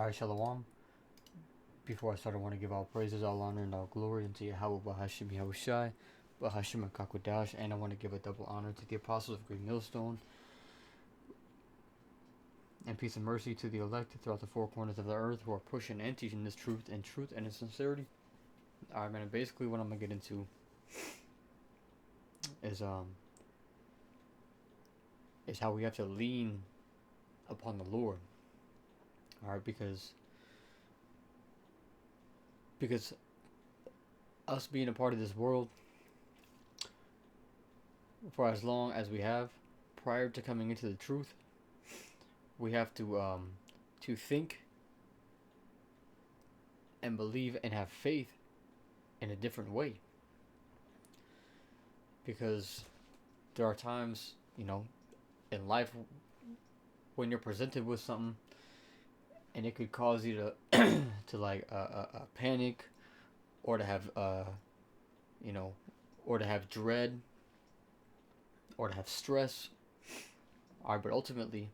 Alright, Shalom. Before I start, I want to give all praises, all honor, and all glory unto Yahweh Bahashim Yahushai, Bahashim Kakodash, and I want to give a double honor to the apostles of Great Millstone, and peace and mercy to the elect throughout the four corners of the earth who are pushing and teaching this truth and in sincerity. Alright, man, basically what I'm going to get into is how we have to lean upon the Lord. Alright, because us being a part of this world for as long as we have prior to coming into the truth, we have to think and believe and have faith in a different way, because there are times, in life when you're presented with something and it could cause you to to like panic, or to have or to have dread, or to have stress. All right, but ultimately,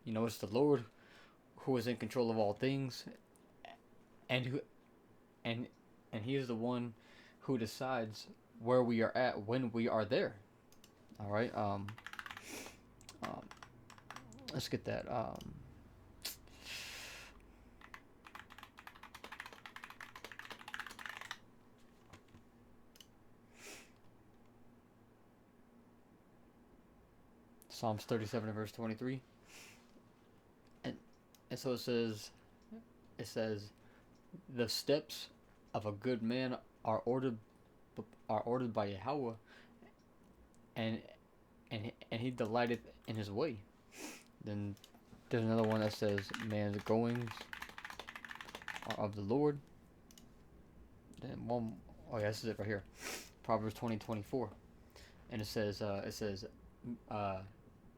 it's the Lord who is in control of all things, and and He is the one who decides where we are at when we are there. All right. Let's get that. Psalms 37 verse 23. And so it says, the steps of a good man are ordered by Yahweh, and he delighteth in his way. Then there's another one that says, man's goings are of the Lord. Then this is it right here, Proverbs 20:24, and it says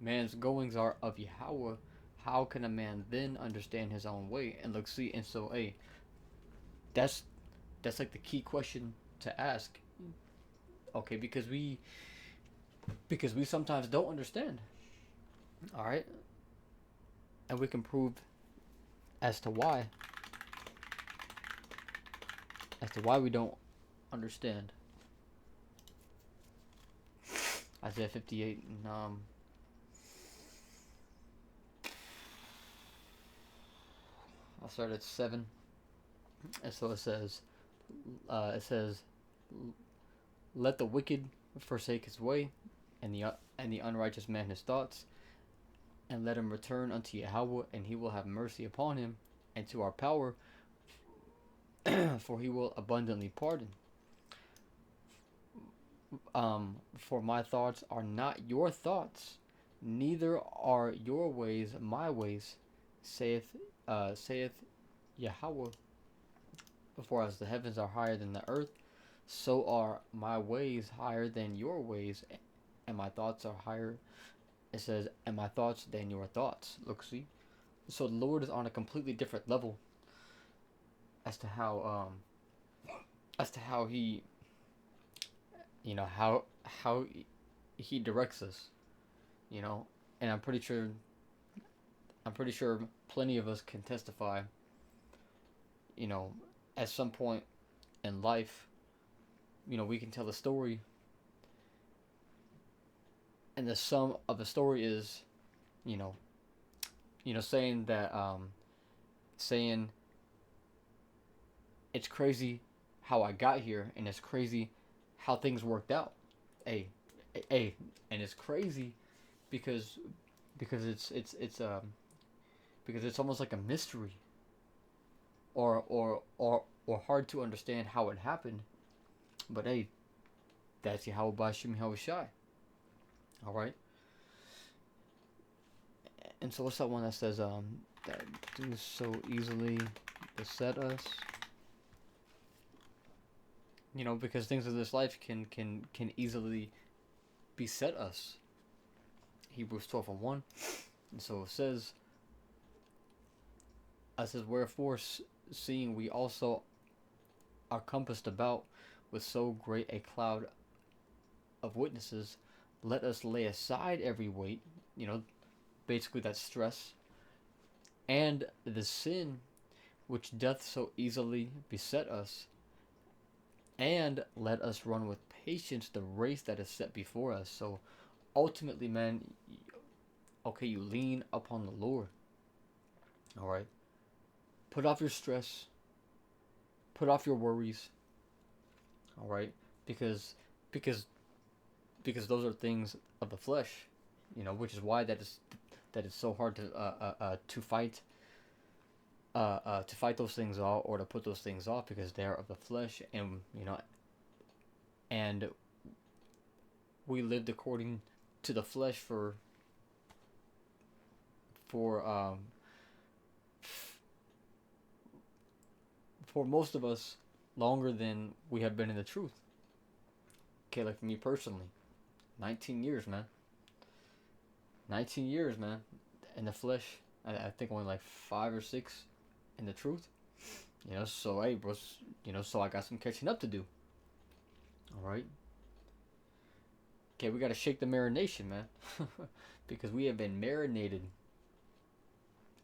man's goings are of Yahweh. How can a man then understand his own way? And look, see, and so, that's like the key question to ask. Okay, because we sometimes don't understand. All right, and we can prove as to why we don't understand. Isaiah 58 and I'll start at 7. And so it says, let the wicked forsake his way, and the unrighteous man his thoughts, and let him return unto Yahweh, and he will have mercy upon him, and to our power, for he will abundantly pardon. For my thoughts are not your thoughts, neither are your ways my ways, saith Yahweh. For as the heavens are higher than the earth, so are my ways higher than your ways, and my thoughts are higher. It says, and my thoughts than your thoughts. Look, see. So the Lord is on a completely different level as to how he, how he directs us, and I'm pretty sure plenty of us can testify, at some point in life, we can tell a story, and the sum of the story is, saying that, saying it's crazy how I got here, and it's crazy how things worked out. And it's crazy because it's almost like a mystery, or hard to understand how it happened. But that's Yahweh Bashim Yahushai. All right. And so what's that one that says that do so easily beset us? Because things of this life can easily beset us. Hebrews 12:1. And so it says, wherefore, seeing we also are compassed about with so great a cloud of witnesses, let us lay aside every weight, you know, basically that stress, and the sin which doth so easily beset us, and let us run with patience the race that is set before us. So ultimately, man, okay, you lean upon the Lord. All right, put off your stress, put off your worries. All right, because because because those are things of the flesh, which is why that is so hard to fight those things off, or to put those things off, because they are of the flesh. And and we lived according to the flesh for for most of us longer than we have been in the truth. Okay, like for me personally, 19 years, man. 19 years, man, in the flesh. I think only like 5 or 6 in the truth. So hey, bro, so I got some catching up to do. All right. Okay, we gotta shake the marination, man, because we have been marinated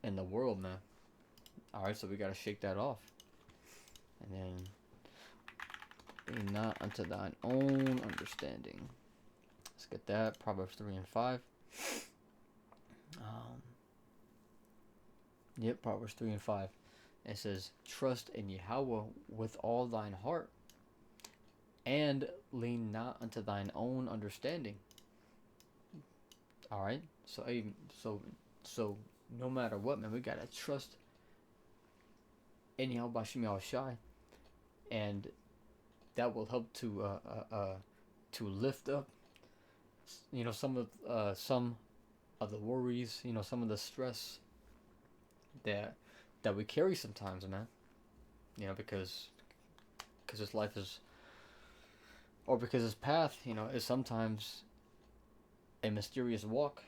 in the world, man. All right, so we gotta shake that off, and then be not unto thine own understanding. Let's get that. Proverbs 3:5. Yep, Proverbs 3:5. It says, "Trust in Yahweh with all thine heart, and lean not unto thine own understanding." All right. So, hey, so no matter what, man, we gotta trust in Yahweh Bashim Yahushai, and that will help to lift up, some of the worries, some of the stress that we carry sometimes, man. Because this life is, or because this path, is sometimes a mysterious walk,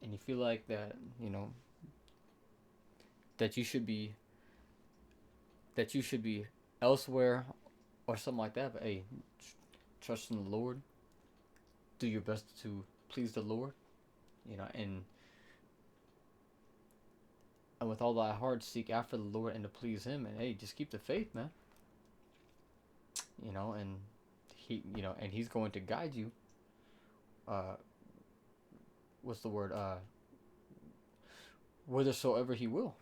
and you feel like that you should be elsewhere or something like that. But hey, trust in the Lord. Do your best to please the Lord, and with all thy heart seek after the Lord and to please Him. And hey, just keep the faith, man. And He's going to guide you. What's the word? Whithersoever He will.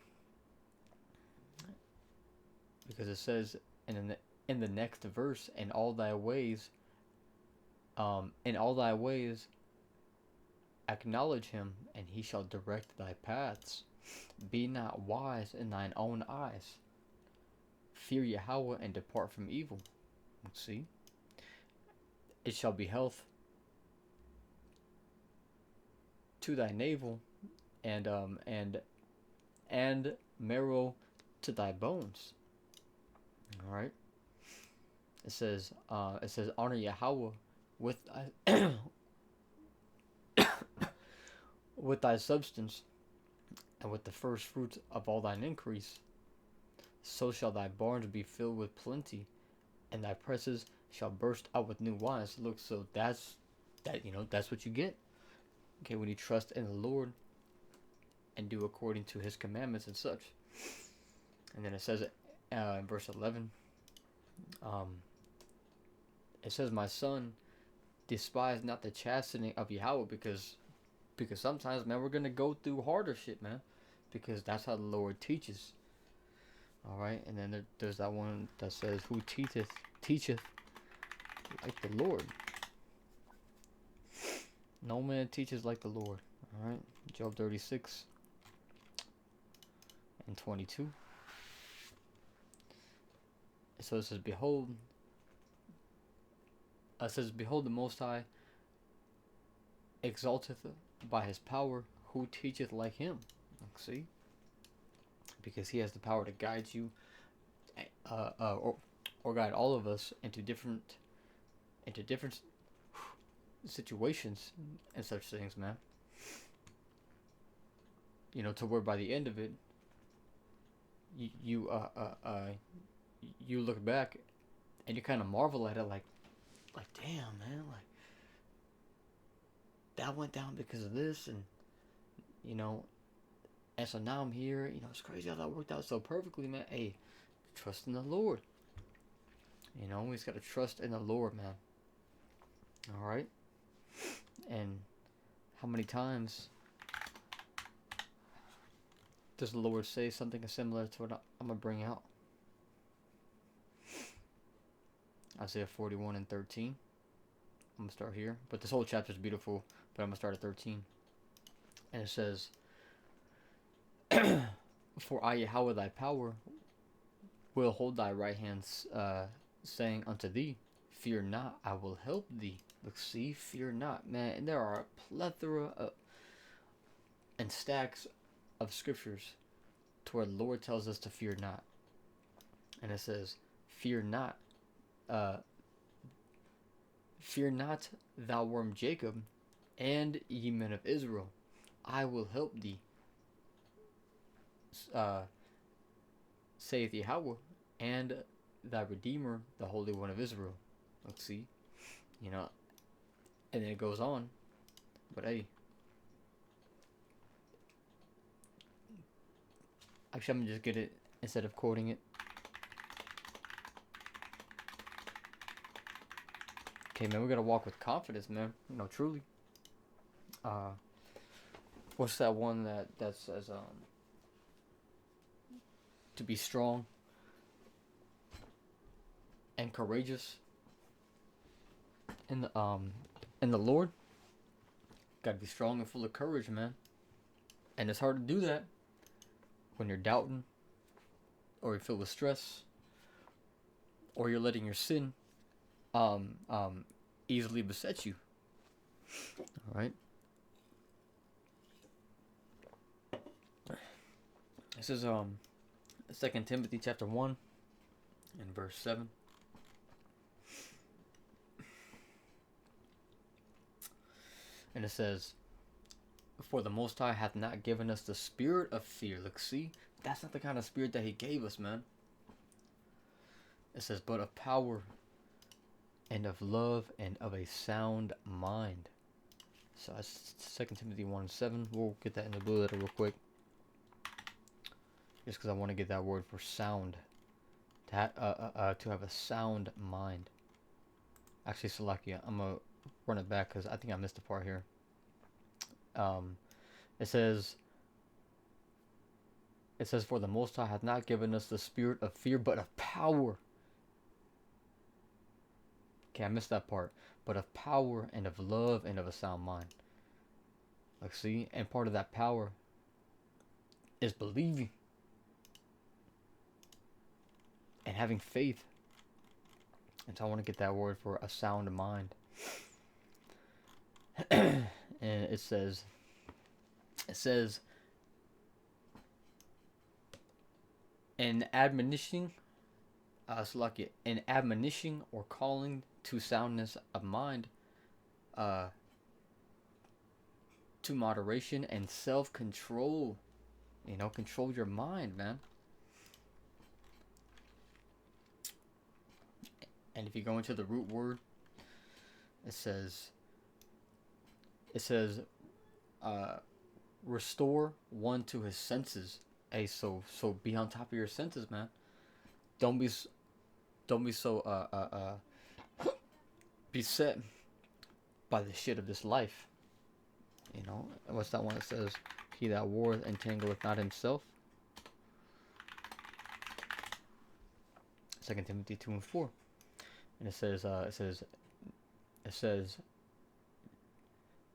Because it says in the next verse, in all thy ways acknowledge Him, and He shall direct thy paths. Be not wise in thine own eyes. Fear Yahweh and depart from evil. Let's see. It shall be health to thy navel, and marrow to thy bones. All right. It says honor Yahweh with with thy substance, and with the first fruits of all thine increase. So shall thy barns be filled with plenty, and thy presses shall burst out with new wine. So look, so that's what you get. Okay, when you trust in the Lord and do according to His commandments and such. And then it says in verse 11, it says, "My son, despise not the chastening of Yahweh," because sometimes, man, we're gonna go through harder shit, man, because that's how the Lord teaches. All right, and then there's that one that says, "Who teacheth like the Lord? No man teaches like the Lord." All right, Job 36:22. So it says, "Behold." "Behold, the Most High exalteth by His power. Who teacheth like Him?" See, because He has the power to guide you, or guide all of us into different situations and such things, man. To where by the end of it, you look back and you kind of marvel at it, like damn, man, that went down because of this, and you know, and so now I'm here. You know, it's crazy how that worked out so perfectly, man. Hey, trust in the Lord. You know, we just gotta trust in the Lord, man. All right. And how many times does the Lord say something similar to what I'm gonna bring out? Isaiah 41 and 13. I'm gonna start here, but this whole chapter is beautiful. But I'm gonna start at 13, and it says, "For I, Yahweh, thy power, will hold thy right hand, saying unto thee, Fear not, I will help thee." Look, see, fear not, man. And there are a plethora of, and stacks of scriptures to where the Lord tells us to fear not, and it says, "Fear not, uh, fear not, thou worm Jacob, and ye men of Israel, I will help thee, uh, saith Yahweh, and thy Redeemer, the Holy One of Israel." Let's see, you know, and then it goes on, but hey, actually, I'm gonna just get it instead of quoting it. Okay, man, we gotta walk with confidence, man. You know, truly. What's that one that says to be strong and courageous in the Lord? Gotta be strong and full of courage, man. And it's hard to do that when you're doubting, or you're filled with stress, or you're letting your sin um um easily beset you. All right. This is 2 Timothy chapter 1 and verse 7. And it says, "For the Most High hath not given us the spirit of fear." Look, see, that's not the kind of spirit that He gave us, man. It says, "But of power and of love and of a sound mind." So that's 2 Timothy 1 and 7. We'll get that in the blue letter real quick, just because I want to get that word for sound. To have a sound mind. Actually, Salakia, I'm gonna run it back because I think I missed a part here. It says, "For the Most High hath not given us the spirit of fear, but of power." Okay, I missed that part. But of power and of love and of a sound mind. Like, see, and part of that power is believing and having faith. And so I want to get that word for a sound mind. And it says, "In admonition, in admonition or calling to soundness of mind, to moderation and self-control." You know, control your mind, man. And if you go into the root word, it says restore one to his senses. Hey, so be on top of your senses, man. Don't be so beset by the shit of this life. You know, what's that one that says, "He that warreth entangleth not himself"? 2 Timothy 2 and 4. And it says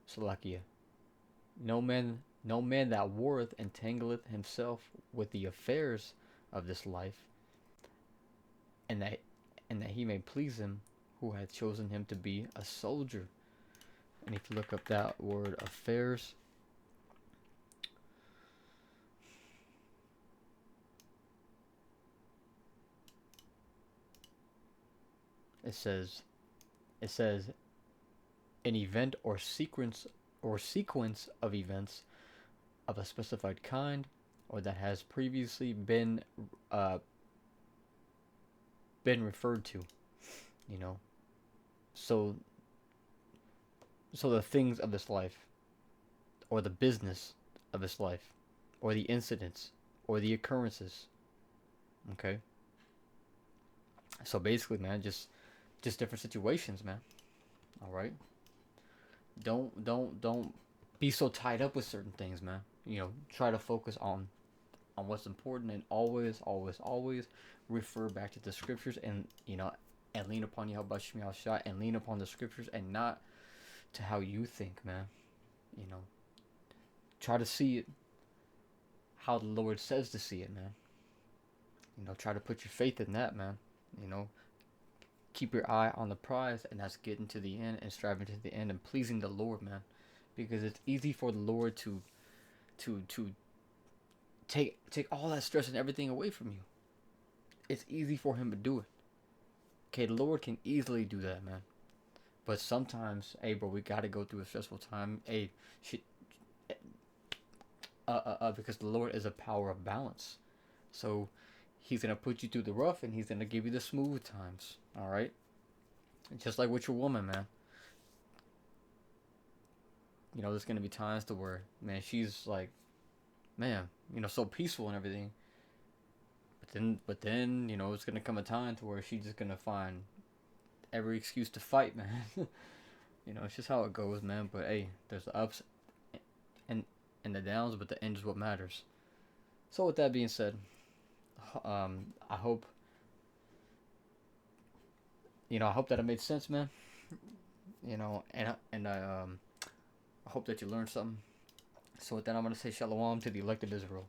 Salakia, no man that warreth entangleth himself with the affairs of this life, and that he may please him who hath chosen him to be a soldier. And if you look up that word affairs, it says an event or sequence of events of a specified kind, or that has previously been referred to. You know, so So the things of this life, or the business of this life, or the incidents, or the occurrences. Okay. So basically, man, just different situations, man. All right. Don't be so tied up with certain things, man. Try to focus on what's important, and always refer back to the scriptures, and lean upon Yahweh Shemiah Shai, and lean upon the scriptures, and not to how you think, man. You know, try to see it how the Lord says to see it, man. Try to put your faith in that, man. You know, keep your eye on the prize, and that's getting to the end and striving to the end and pleasing the Lord, man. Because it's easy for the Lord to take all that stress and everything away from you. It's easy for him to do it. Okay, the Lord can easily do that, man. But sometimes, hey, bro, we gotta go through a stressful time. Hey, shit, because the Lord is a power of balance. So he's gonna put you through the rough, and he's gonna give you the smooth times. All right, just like with your woman, man. There's gonna be times to where, man, she's like, man, so peaceful and everything. But then, it's gonna come a time to where she's just gonna find every excuse to fight, man. It's just how it goes, man. But hey, there's the ups and and the downs, but the end is what matters. So with that being said, I hope that it made sense, man. And I hope that you learned something. So with that, I'm gonna say shalom to the elected Israel.